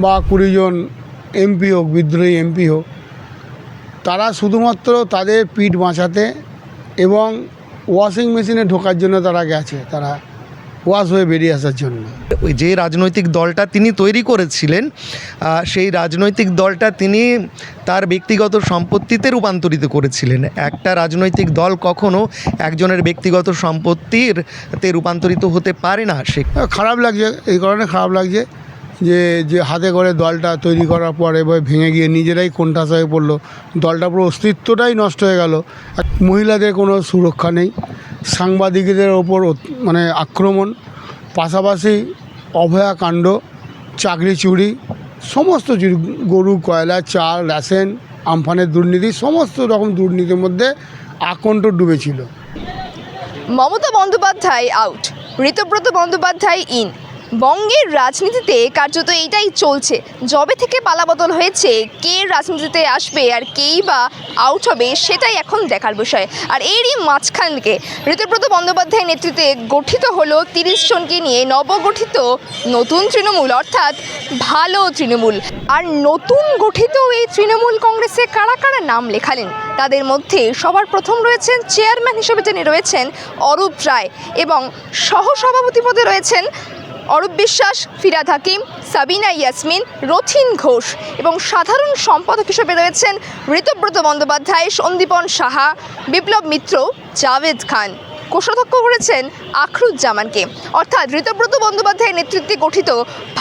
বা 20 জন এমপি হোক, বিদ্রোহী এমপি হোক, তারা শুধুমাত্র তাদের পিঠ বাঁচাতে এবং ওয়াশিং মেশিনে ঢোকার জন্য তারা গেছে, তারা ওয়াশ হয়ে বেরিয়ে আসার জন্য। ওই যে রাজনৈতিক দলটা তিনি তৈরি করেছিলেন, সেই রাজনৈতিক দলটা তিনি তার ব্যক্তিগত সম্পত্তিতে রূপান্তরিত করেছিলেন। একটা রাজনৈতিক দল কখনো একজনের ব্যক্তিগত সম্পত্তিতে রূপান্তরিত হতে পারে না। সে খারাপ লাগছে, এই কারণে খারাপ লাগছে যে হাতে করে দলটা তৈরি করার পর এবার ভেঙে গিয়ে নিজেরাই কোণঠাসা হয়ে পড়লো, দলটা পুরো অস্তিত্বটাই নষ্ট হয়ে গেল। মহিলাদের কোনো সুরক্ষা নেই, সাংবাদিকদের ওপর মানে আক্রমণ, পাশাপাশি অভয়াকাণ্ড, চাকরি চুরি, সমস্ত গরু, কয়লা, চাল, রেশন, আমফানের দুর্নীতি, সমস্ত রকম দুর্নীতির মধ্যে আকণ্ঠ ডুবেছিল। Mamata Bandyopadhyay out, Ritabrata Bandyopadhyay in. বঙ্গের রাজনীতিতে কার্যত এইটাই চলছে। যবে থেকে পালাবদল হয়েছে, কে রাজনীতিতে আসবে আর কেই বা আউট হবে সেটাই এখন দেখার বিষয়। আর এরই মাঝখানকে ঋতব্রত বন্দ্যোপাধ্যায়ের নেতৃত্বে গঠিত হলো 30 জনকে নিয়ে নবগঠিত নতুন তৃণমূল, অর্থাৎ ভালো তৃণমূল। আর নতুন গঠিত এই তৃণমূল কংগ্রেসে কারা কারা নাম লেখালেন, তাদের মধ্যে সবার প্রথম রয়েছেন চেয়ারম্যান হিসেবে যিনি রয়েছেন অরূপ রায়, এবং সহসভাপতি পদে রয়েছেন অরূপ বিশ্বাস, ফিরাদ হাকিম, সাবিনা ইয়াসমিন, রথিন ঘোষ, এবং সাধারণ সম্পাদক হিসেবে রয়েছেন ঋতব্রত বন্দ্যোপাধ্যায়, সন্দীপন সাহা, বিপ্লব মিত্র, জাভেদ খান। কোষাধ্যক্ষ করেছেন আখরুজ্জামানকে। অর্থাৎ ঋতব্রত বন্দ্যোপাধ্যায়ের নেতৃত্বে গঠিত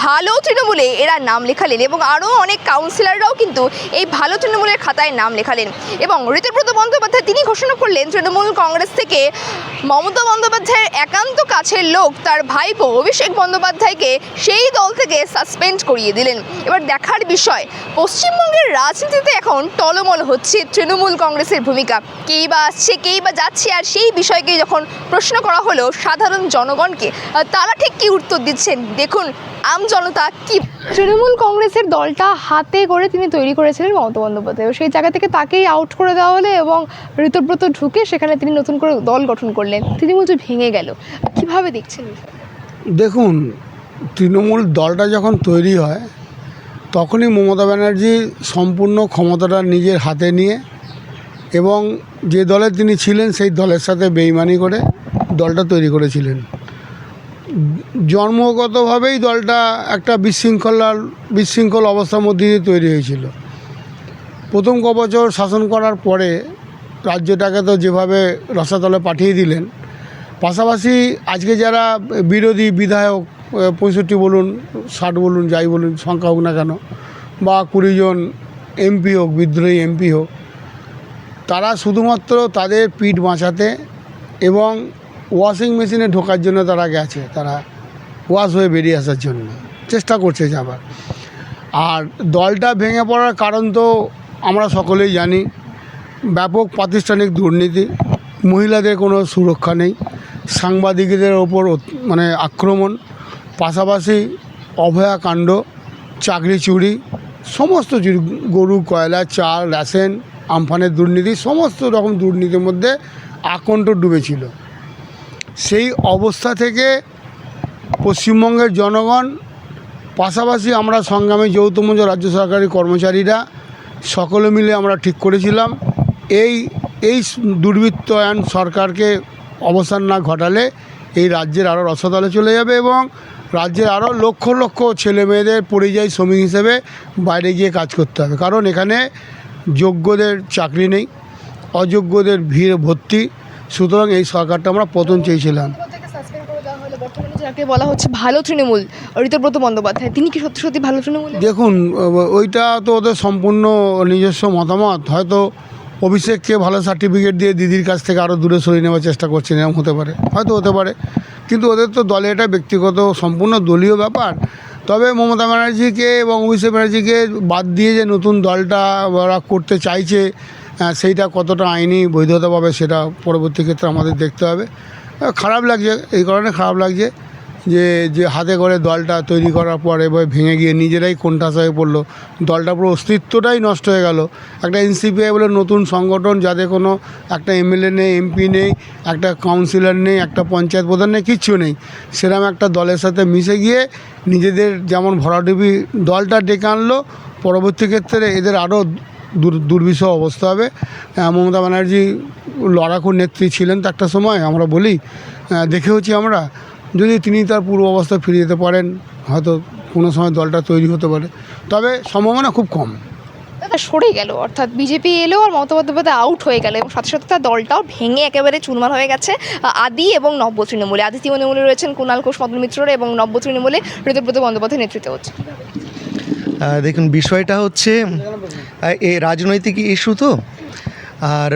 ভালো তৃণমূলে এরা নাম লেখালেন, এবং আরও অনেক কাউন্সিলররাও কিন্তু এই ভালো তৃণমূলের খাতায় নাম লেখালেন। এবং ঋতব্রত বন্দ্যোপাধ্যায় তিনি ঘোষণা করলেন তৃণমূল কংগ্রেস থেকে মমতা বন্দ্যোপাধ্যায়ের একান্ত কাছের লোক তার ভাইপো অভিষেক বন্দ্যোপাধ্যায়কে সেই দল থেকে সাসপেন্ড করিয়ে দিলেন। এবার দেখার বিষয়, পশ্চিমবঙ্গের রাজনীতিতে এখন টলমল হচ্ছে তৃণমূল কংগ্রেসের ভূমিকা। কেই বা আসছে, কেই বা যাচ্ছে, আর সেই বিষয়কে যখন প্রশ্ন করা হলো সাধারণ জনগণকে, তারা ঠিক কি উত্তর দিচ্ছেন দেখুন আমজনতা কি। তৃণমূল কংগ্রেসের দলটা হাতে করে তিনি তৈরি করেছিলেন মমতা বন্দ্যোপাধ্যায়, সেই জায়গা থেকে তাকেই আউট করে দেওয়া হলো এবং ঋতব্রত ঢুকে সেখানে তিনি নতুন করে দল গঠন করলেন। তৃণমূল যে ভেঙে গেল, কিভাবে দেখছেন? দেখুন, তৃণমূল দলটা যখন তৈরি হয় তখনই মমতা ব্যানার্জি সম্পূর্ণ ক্ষমতাটা নিজের হাতে নিয়ে এবং যে দলে তিনি ছিলেন সেই দলের সাথে বেইমানি করে দলটা তৈরি করেছিলেন। জন্মগতভাবেই দলটা একটা বিশৃঙ্খল অবস্থার মধ্যে দিয়ে তৈরি হয়েছিল। প্রথম বছর শাসন করার পরে রাজ্যটাকে তো যেভাবে রসাতলে পাঠিয়ে দিলেন, পাশাপাশি আজকে যারা বিরোধী বিধায়ক 65 বলুন, 60 বলুন, যাই বলুন সংখ্যা হোক না কেন, বা 20 জন এমপি হোক, বিদ্রোহী এমপি হোক, তারা শুধুমাত্র তাদের পিঠ বাঁচাতে এবং ওয়াশিং মেশিনে ঢোকার জন্য তারা গেছে, তারা ওয়াশ হয়ে বেরিয়ে আসার জন্য চেষ্টা করছে যাবার। আর দলটা ভেঙে পড়ার কারণ তো আমরা সকলেই জানি, ব্যাপক প্রাতিষ্ঠানিক দুর্নীতি, মহিলাদের কোনো সুরক্ষা নেই, সাংবাদিকদের ওপর মানে আক্রমণ, পাশাপাশি অভয়াকাণ্ড, চাকরি চুরি, সমস্ত গরু, কয়লা, চাল, রেশন, আমফানের দুর্নীতি, সমস্ত রকম দুর্নীতির মধ্যে আকণ্ঠ ডুবেছিল। সেই অবস্থা থেকে পশ্চিমবঙ্গের জনগণ, পাশাপাশি আমরা সংগ্রামী যৌথ মঞ্চ রাজ্য সরকারি কর্মচারীরা সকলে মিলে আমরা ঠিক করেছিলাম এই দুর্বৃত্তায়ন সরকারকে অবসান না ঘটালে এই রাজ্যের আরও রসাতলে চলে যাবে এবং রাজ্যের আরও লক্ষ লক্ষ ছেলে মেয়েদের পরিযায়ী শ্রমিক হিসেবে বাইরে গিয়ে কাজ করতে হবে। কারণ এখানে যোগ্যদের চাকরি নেই, অযোগ্যদের ভিড় ভর্তি। সুতরাং এই সরকারটা আমরা পতন চেয়েছিলাম। যাকে বলা হচ্ছে ভালো তৃণমূল, ঋতব্রত বন্দ্যোপাধ্যায়, তিনি কি সত্যি সত্যি ভালো তৃণমূল? দেখুন, ওইটা তো ওদের সম্পূর্ণ নিজস্ব মতামত। হয়তো অভিষেককে ভালো সার্টিফিকেট দিয়ে দিদির কাছ থেকে আরও দূরে সরিয়ে নেওয়ার চেষ্টা করছেন, এরকম হতে পারে, হয়তো হতে পারে, কিন্তু ওদের তো দলে এটা ব্যক্তিগত সম্পূর্ণ দলীয় ব্যাপার। তবে মমতা ব্যানার্জিকে এবং অভিষেক ব্যানার্জিকে বাদ দিয়ে যে নতুন দলটা ওরা করতে চাইছে, সেইটা কতটা আইনি বৈধতা পাবে সেটা পরবর্তী ক্ষেত্রে আমাদের দেখতে হবে। খারাপ লাগছে, এই কারণে খারাপ লাগছে যে যে হাতে করে দলটা তৈরি করার পর এবার ভেঙে গিয়ে নিজেরাই কোণঠাসা হয়ে পড়লো, দলটা পুরো অস্তিত্বটাই নষ্ট হয়ে গেল। একটা এনসিপিআই বলে নতুন সংগঠন, যাদের কোনো একটা এমএলএ নেই, এমপি নেই, একটা কাউন্সিলর নেই, একটা পঞ্চায়েত প্রধান নেই, কিচ্ছু নেই, সেরকম একটা দলের সাথে মিশে গিয়ে নিজেদের যেমন ভরাডুবি দলটা ডেকে আনলো। পরবর্তী ক্ষেত্রে এদের আরও দুর্বিষহ অবস্থা হবে। মমতা ব্যানার্জি লড়াকু নেত্রী ছিলেন তো একটা সময়, আমরা বলি, দেখেওছি আমরা। যদি তিনি তার পূর্ব অবস্থায় ফিরে যেতে পারেন, হয়তো কোনো সময় দলটা তৈরি হতে পারে, তবে সম্ভাবনা খুব কম। দাদা সরে গেল, অর্থাৎ বিজেপি এলো আর মমতা বন্দ্যোপাধ্যায় আউট হয়ে গেল, এবং সাথে সাথে তার দলটাও ভেঙে একেবারে চুরমার হয়ে গেছে। আদি এবং নব্য তৃণমূলে, আদি তৃণমূলে রয়েছেন কুণাল ঘোষ, মদন মিত্ররা, এবং নব্য তৃণমূলে ঋতব্রত বন্দ্যোপাধ্যায় নেতৃত্বে হচ্ছে। দেখুন, বিষয়টা হচ্ছে এই রাজনৈতিক ইস্যু তো, আর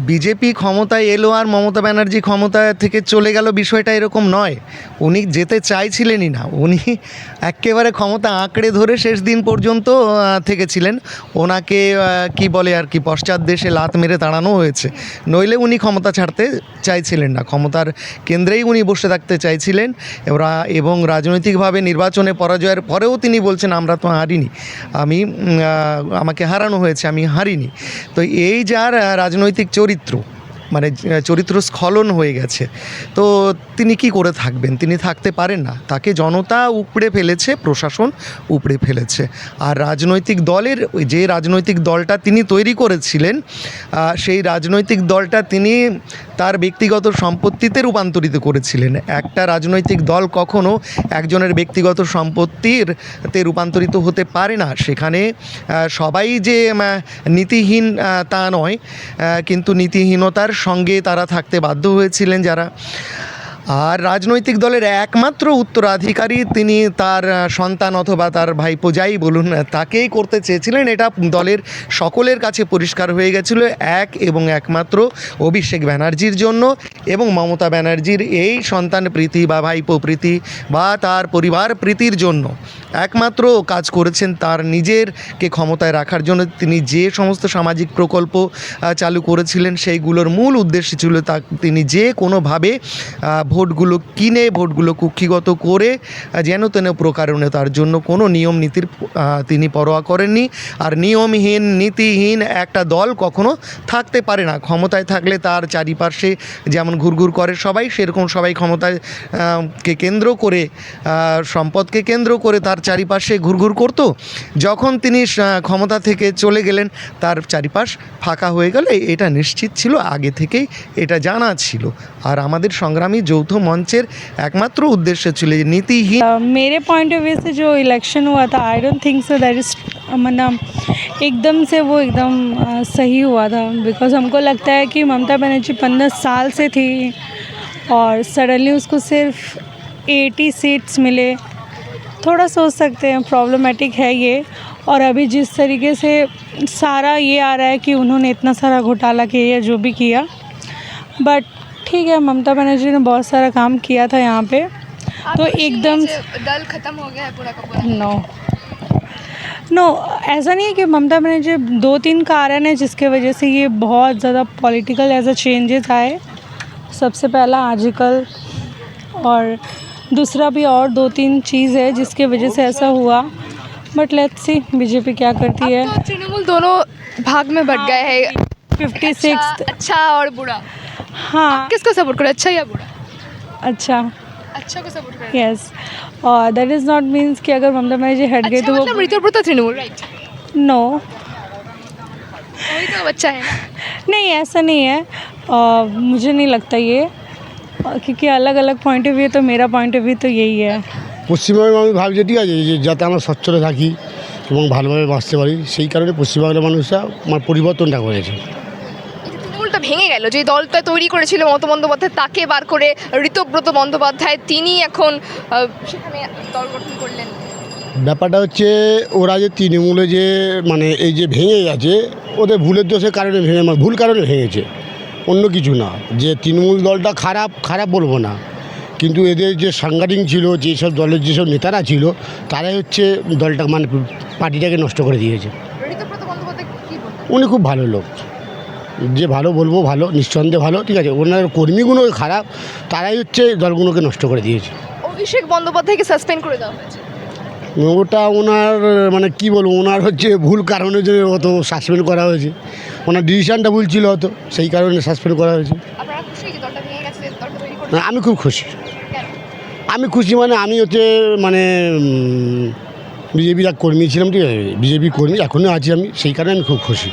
বিজেপি ক্ষমতায় এলো আর মমতা ব্যানার্জি ক্ষমতা থেকে চলে গেল, বিষয়টা এরকম নয়। উনি যেতে চাইছিলেনই না, উনি একেবারে ক্ষমতা আঁকড়ে ধরে শেষ দিন পর্যন্ত থেকেছিলেন। ওনাকে কি বলে আর কি, পশ্চাৎ দেশে লাত মেরে তাড়ানো হয়েছে, নইলে উনি ক্ষমতা ছাড়তে চাইছিলেন না, ক্ষমতার কেন্দ্রেই উনি বসে থাকতে চাইছিলেন। এবং রাজনৈতিকভাবে নির্বাচনে পরাজয়ের পরেও তিনি বলছেন আমরা তো হারিনি, আমাকে হারানো হয়েছে, আমি হারিনি। তো এই যার রাজনৈতিক চরিত্র, মানে চরিত্র স্খলন হয়ে গেছে, তো তিনি কি করে থাকবেন? তিনি থাকতে পারেন না, তাকে জনতা উপড়ে ফেলেছে, প্রশাসন উপড়ে ফেলেছে। আর রাজনৈতিক দলের যে রাজনৈতিক দলটা তিনি তৈরি করেছিলেন, সেই রাজনৈতিক দলটা তিনি তার ব্যক্তিগত সম্পত্তিতে রূপান্তরিত করেছিলেন। একটা রাজনৈতিক দল কখনো একজনের ব্যক্তিগত সম্পত্তিতে রূপান্তরিত হতে পারে না। সেখানে সবাই যে নীতিহীন তা নয়, কিন্তু নীতিহীনতার সঙ্গে তারা থাকতে বাধ্য হয়েছিলেন যারা। আর রাজনৈতিক দলের একমাত্র উত্তরাধিকারী তিনি তার সন্তান অথবা তার ভাইপো যাই বলুন, তাকেই করতে চেয়েছিলেন। এটা দলের সকলের কাছে পরিষ্কার হয়ে গেছিল, এক এবং একমাত্র অভিষেক ব্যানার্জির জন্য এবং মমতা ব্যানার্জির এই সন্তান প্রীতি বা ভাইপো প্রীতি বা তার পরিবার প্রীতির জন্য একমাত্র কাজ করেছেন। তার নিজেরকে ক্ষমতায় রাখার জন্য তিনি যে সমস্ত সামাজিক প্রকল্প চালু করেছিলেন, সেইগুলোর মূল উদ্দেশ্য ছিল তিনি যে কোনোভাবে ভোটগুলো কিনে, ভোটগুলো কুক্ষিগত করে যেন তেন প্রকারণে, তার জন্য কোনো নিয়ম নীতির তিনি পরোয়া করেননি। আর নিয়মহীন, নীতিহীন একটা দল কখনো থাকতে পারে না। ক্ষমতায় থাকলে তার চারিপাশে যেমন ঘুরঘুর করে সবাই, সেরকম সবাই ক্ষমতায় কে কেন্দ্র করে, সম্পদকে কেন্দ্র করে তার চারিপাশে ঘুরঘুর করত। যখন তিনি ক্ষমতা থেকে চলে গেলেন, তার চারিপাশ ফাঁকা হয়ে গেল, এটা নিশ্চিত ছিল, আগে থেকেই এটা জানা ছিল। আর আমাদের সংগ্রামী যৌথ मंचर एकमात्र उद्देश्य ছিল नीतिहीन। मेरे पॉइंट ऑफ व्यू से जो इलेक्शन हुआ था, I don't think so that is मतलब एकदम से वो एकदम सही हुआ था, बिकॉज हमको लगता है कि ममता बनर्जी 15 साल से थी और सडनली उसको सिर्फ 80 सीट्स मिले, थोड़ा सोच सकते हैं प्रॉब्लमेटिक है ये। और अभी जिस तरीके से सारा ये आ रहा है कि उन्होंने इतना सारा घोटाला किया, जो भी किया, बट ठीक है, ममता बनर्जी ने बहुत सारा काम किया था यहाँ पे, तो एकदम दल खत्म हो गया है पूरा का पूरा। नो ऐसा नहीं है कि ममता बनर्जी 2-3 कारण है जिसके वजह से ये बहुत ज़्यादा पॉलिटिकल एज अ चेंजेस आए। सबसे पहला आर्टिकल, और दूसरा भी और 2-3 चीज़ है जिसके वजह से ऐसा हुआ, बट लेट्स सी बीजेपी क्या करती है। तो तृणमूल दोनों भाग में बट गए हैं, 56 अच्छा और बुरा। हाँ, किसको सपोर्ट करो, अच्छा या बुरा? अच्छा, अच्छा को सपोर्ट करो। यस, और दैट इज़ नॉट मीन्स कि अगर ममता बनर्जी हट गई अच्छा तो वो मतलब ऋतुव्रत तृणमूल, राइट? नो, वही तो अच्छा है ना। नहीं ऐसा नहीं है, मुझे नहीं लगता ये, क्योंकि अलग अलग पॉइंट ऑफ व्यू, तो मेरा पॉइंट ऑफ व्यू तो यही है। পশ্চিমবঙ্গের মানুষ ভাবছে ঠিক আছে যে যাতে আমরা স্বচ্ছল থাকি এবং ভালোভাবে বাঁচতে পারি, সেই কারণে পশ্চিমবাংলার মানুষরা আমার পরিবর্তনটা করেছে। তৃণমূলটা ভেঙে গেল, যে দলটা তৈরি করেছিল মমতা বন্দ্যোপাধ্যায়, তাকে বার করে ঋতব্রত বন্দ্যোপাধ্যায় তিনি এখন সেখানে দল গঠন করলেন। ব্যাপারটা হচ্ছে ওরা যে তৃণমূলে যে মানে এই যে ভেঙে গেছে, ওদের ভুলের দোষের কারণে ভেঙে, ভুল কারণে ভেঙেছে, অন্য কিছু না। যে তৃণমূল দলটা খারাপ বলবো না, কিন্তু এদের যে সাংগঠনিক ছিল, যেসব দলের যেসব নেতারা ছিল, তারাই হচ্ছে দলটা মানে পার্টিটাকে নষ্ট করে দিয়েছে। ঋতব্রত বন্দ্যোপাধ্যায় কি বলবেন? উনি খুব ভালো লোক, যে ভালো বলবো ভালো, নিঃসন্দেহে ভালো, ঠিক আছে। ওনার কর্মীগুলো খারাপ, তারাই হচ্ছে দলগুলোকে নষ্ট করে দিয়েছে। ও অভিষেক বন্দ্যোপাধ্যায়কে সাসপেন্ড করে দেওয়া হয়েছে। ওটা ওনার মানে কি বলবো, ওনার হচ্ছে ভুল কারণে যে অত সাসপেন্ড করা হয়েছে, ওনার ডিসিশানটা ভুল ছিল হয়তো, সেই কারণে সাসপেন্ড করা হয়েছে। আপনারা খুশি যে দলটা ভেঙে গেছে, দলটা তৈরি করে? না, আমি খুব খুশি। আমি খুশি মানে আমি হচ্ছে মানে বিজেপির এক কর্মী ছিলাম, ঠিক আছে, বিজেপি কর্মী এখনও আছি আমি, সেই কারণে আমি খুব খুশি।